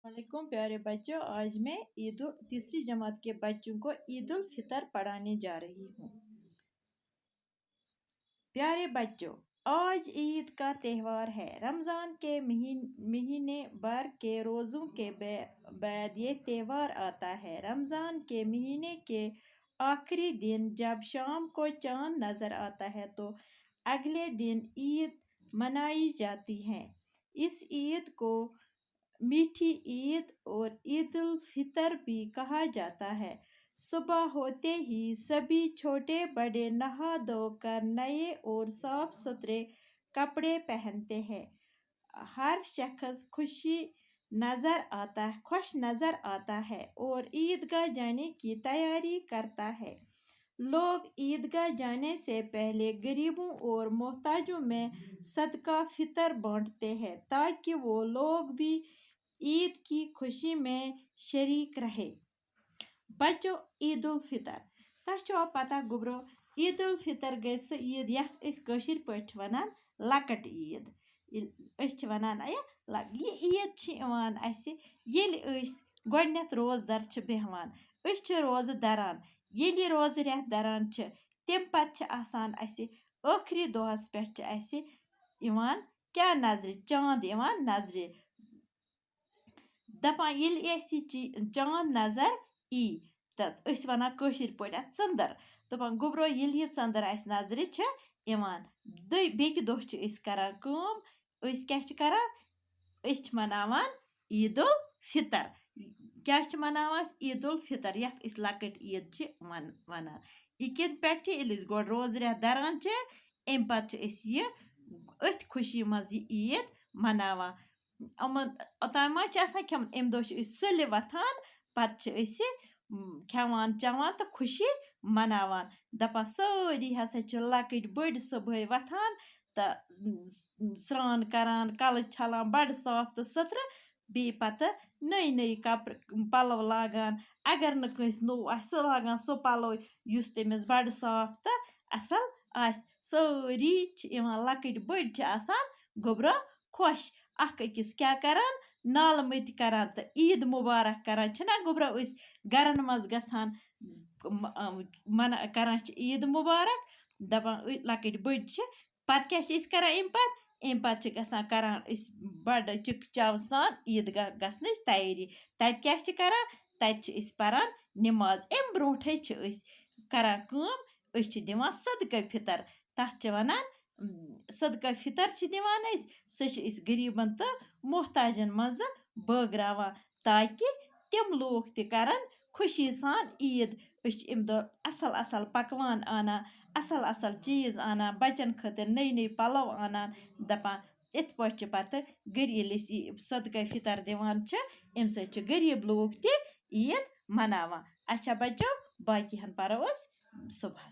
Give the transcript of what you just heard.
वालेकुम प्यारे बच्चों, आज मैं तीसरी जमात के बच्चों को ईद उल फितर पढ़ाने जा रही हूँ। प्यारे बच्चों, आज ईद का त्यौहार है। रमज़ान के महीने भर के रोज़ों के बाद ये त्यौहार आता है। रमज़ान के महीने के आखिरी दिन जब शाम को चांद नज़र आता है तो अगले दिन ईद मनाई जाती है। इस ईद को मीठी ईद और ईद उल फितर भी कहा जाता है। सुबह होते ही सभी छोटे बड़े नहा धोकर नए और साफ सुथरे कपड़े पहनते हैं। हर शख्स खुश नजर आता है और ईदगाह जाने की तैयारी करता है। लोग ईदगाह जाने से पहले गरीबों और मोहताजों में सदका फितर बांटते हैं ताकि वो लोग भी ईद की खुशी में शरीक रहे। बच्चों, ईद उल फितर तह पता गुब्रो ईद उल फितर गई सह ईद यस कशीर पठ वनान लकट ईद वनान ये ईद गोडनेथ रोजदर बेहवान रोज दरान ये रोज रेत दरान तम पत आखिरी दोहस पे क्या नजर चांद नजर दपान चांद नजर ई तस वनान कशीर पे चंदर दपान गुब्रो ये चंदर नजर बेकि दोह करान क्या मनावान ईद उल फितर क्या मनावान ईद उल फितर यथ लकट ईद वनान यह पे गोड रोज रेत दरान अम पत अथ खुशी मज ईद मनावान ओतान खेम अम दह सुलि वथान पत खेवान चवान तो खुशी मनावान दपान सारी हसा लकट बड़ सुबह वथान तो स्रान करान कल छलान बड़ साफ तो सुथर बे पत नई पलव लागान अगर न नो सह लागान सह पलव युस तमिस बड़ साफ तो असल आस सारी लकट बड़ गोब्रो खुश अकिस क्या करान नाल मत करान तो ईद मुबारक करान गोब्रो गरन मज गसान करान ईद मुबारक दपान लकट बड़ पत क्या करान अम पत करान बड़ चिक चाव सान ईदगाह गसन तैयारी तत क्या करान तत परान नमाज अम ब्रोठे करान दिवान सदका फितर तथ वनान सदका फितर दिवान सह गरीबन तो मोहताजन मज बगरावान ताकि तम लोग तरान खुशी सान ईद अम दो असल पकवान आनान असल चीज आनान बचन खतर नई पलव आनान दपान इत पे पत सदका फितर दिवान अम सत गरीब लोग ईद मनावान। अच्छा बच्चों, बाकी परो सुबह।